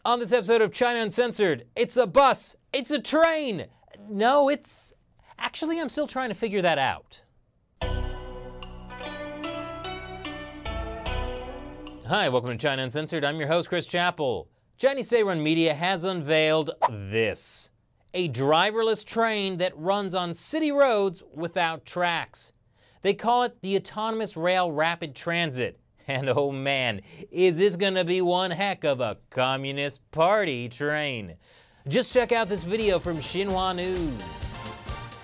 On this episode of China Uncensored, it's a bus, it's a train. No, it's... Actually, I'm still trying to figure that out. Hi, welcome to China Uncensored. I'm your host, Chris Chappell. Chinese state-run media has unveiled this. A driverless train that runs on city roads without tracks. They call it the Autonomous Rail Rapid Transit. And oh man, is this gonna be one heck of a Communist Party train. Just check out this video from Xinhua News.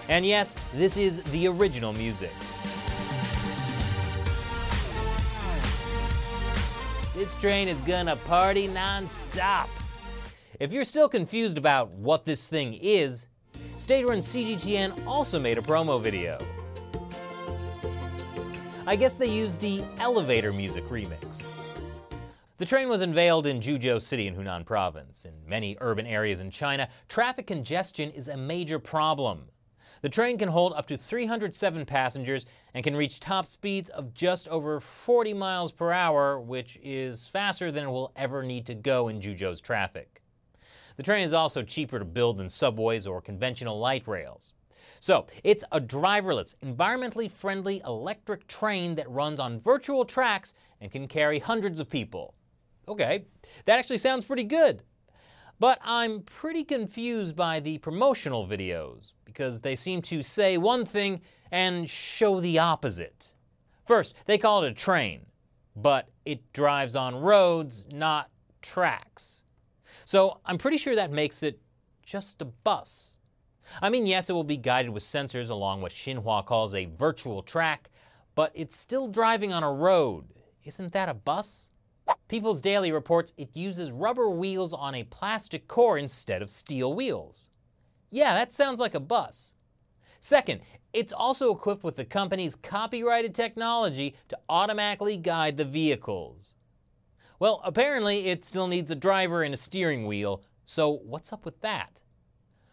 And yes, this is the original music. This train is gonna party non-stop. If you're still confused about what this thing is, state-run CGTN also made a promo video. I guess they used the elevator music remix. The train was unveiled in Zhuzhou City in Hunan Province. In many urban areas in China, traffic congestion is a major problem. The train can hold up to 307 passengers and can reach top speeds of just over 40 miles per hour, which is faster than it will ever need to go in Zhuzhou's traffic. The train is also cheaper to build than subways or conventional light rails. So, it's a driverless, environmentally friendly electric train that runs on virtual tracks and can carry hundreds of people. Okay, that actually sounds pretty good. But I'm pretty confused by the promotional videos, because they seem to say one thing and show the opposite. First, they call it a train, but it drives on roads, not tracks. So I'm pretty sure that makes it just a bus. I mean, yes, it will be guided with sensors along what Xinhua calls a virtual track, but it's still driving on a road. Isn't that a bus? People's Daily reports it uses rubber wheels on a plastic core instead of steel wheels. Yeah, that sounds like a bus. Second, it's also equipped with the company's copyrighted technology to automatically guide the vehicles. Well, apparently it still needs a driver and a steering wheel, so what's up with that?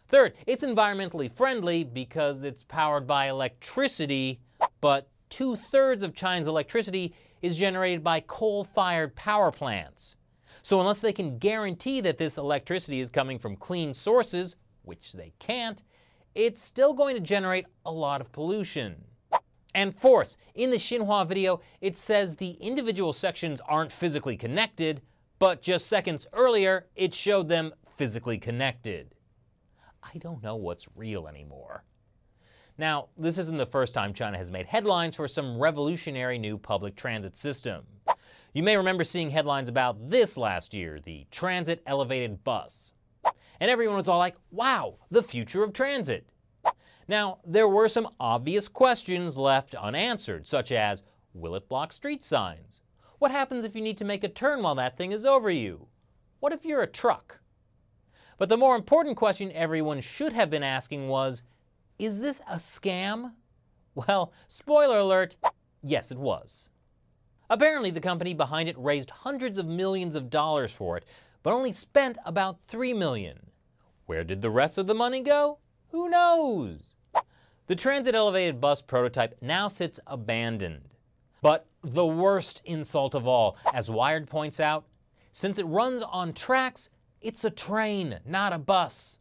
Third, it's environmentally friendly because it's powered by electricity, but 2/3 of China's electricity is generated by coal-fired power plants. So unless they can guarantee that this electricity is coming from clean sources, which they can't, it's still going to generate a lot of pollution. And fourth, in the Xinhua video, it says the individual sections aren't physically connected, but just seconds earlier, it showed them physically connected. I don't know what's real anymore. Now, this isn't the first time China has made headlines for some revolutionary new public transit system. You may remember seeing headlines about this last year, the Transit Elevated Bus. And everyone was all like, wow, the future of transit. Now, there were some obvious questions left unanswered, such as, will it block street signs? What happens if you need to make a turn while that thing is over you? What if you're a truck? But the more important question everyone should have been asking was, is this a scam? Well, spoiler alert, yes it was. Apparently the company behind it raised hundreds of millions of dollars for it, but only spent about $3 million. Where did the rest of the money go? Who knows? The transit elevated bus prototype now sits abandoned. But the worst insult of all, as Wired points out, since it runs on tracks, it's a train, not a bus.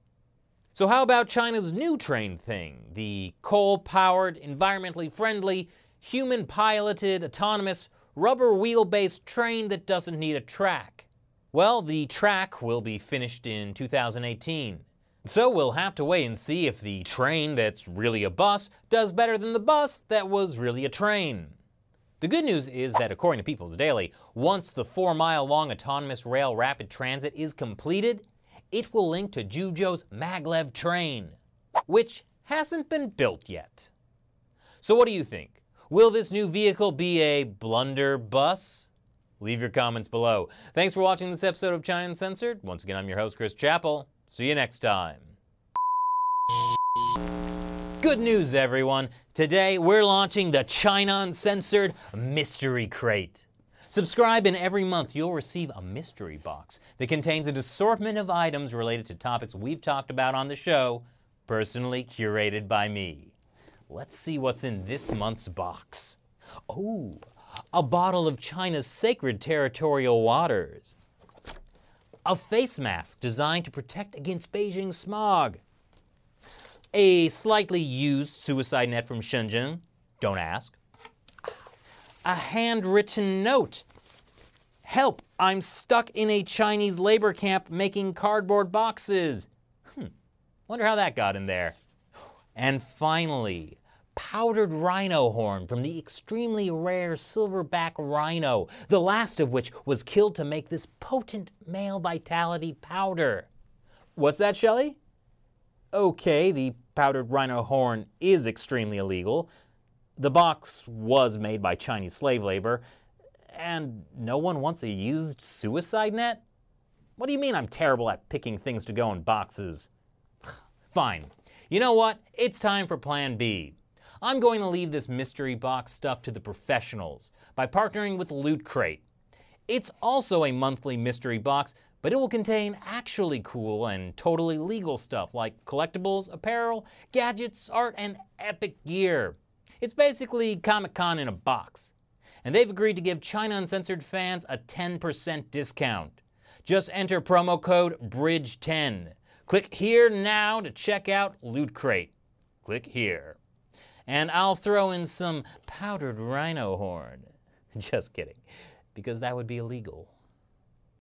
So how about China's new train thing? The coal-powered, environmentally friendly, human-piloted, autonomous, rubber wheel-based train that doesn't need a track. Well, the track will be finished in 2018. So we'll have to wait and see if the train that's really a bus does better than the bus that was really a train. The good news is that according to People's Daily, once the 4-mile-long autonomous rail rapid transit is completed, it will link to Zhuzhou's maglev train, which hasn't been built yet. So what do you think? Will this new vehicle be a blunderbuss? Leave your comments below. Thanks for watching this episode of China Uncensored. Once again, I'm your host, Chris Chappell. See you next time. Good news, everyone. Today, we're launching the China Uncensored Mystery Crate. Subscribe and every month you'll receive a mystery box that contains an assortment of items related to topics we've talked about on the show, personally curated by me. Let's see what's in this month's box. Oh, a bottle of China's sacred territorial waters. A face mask designed to protect against Beijing smog. A slightly used suicide net from Shenzhen. Don't ask. A handwritten note. Help, I'm stuck in a Chinese labor camp making cardboard boxes. Wonder how that got in there. And finally, powdered rhino horn from the extremely rare silverback rhino, the last of which was killed to make this potent male vitality powder. What's that, Shelley? Okay, the powdered rhino horn is extremely illegal. The box was made by Chinese slave labor, and no one wants a used suicide net? What do you mean I'm terrible at picking things to go in boxes? Fine. You know what? It's time for Plan B. I'm going to leave this mystery box stuff to the professionals by partnering with Loot Crate. It's also a monthly mystery box, but it will contain actually cool and totally legal stuff like collectibles, apparel, gadgets, art, and epic gear. It's basically Comic-Con in a box. And they've agreed to give China Uncensored fans a 10% discount. Just enter promo code BRIDGE10. Click here now to check out Loot Crate. Click here. And I'll throw in some powdered rhino horn. Just kidding, because that would be illegal.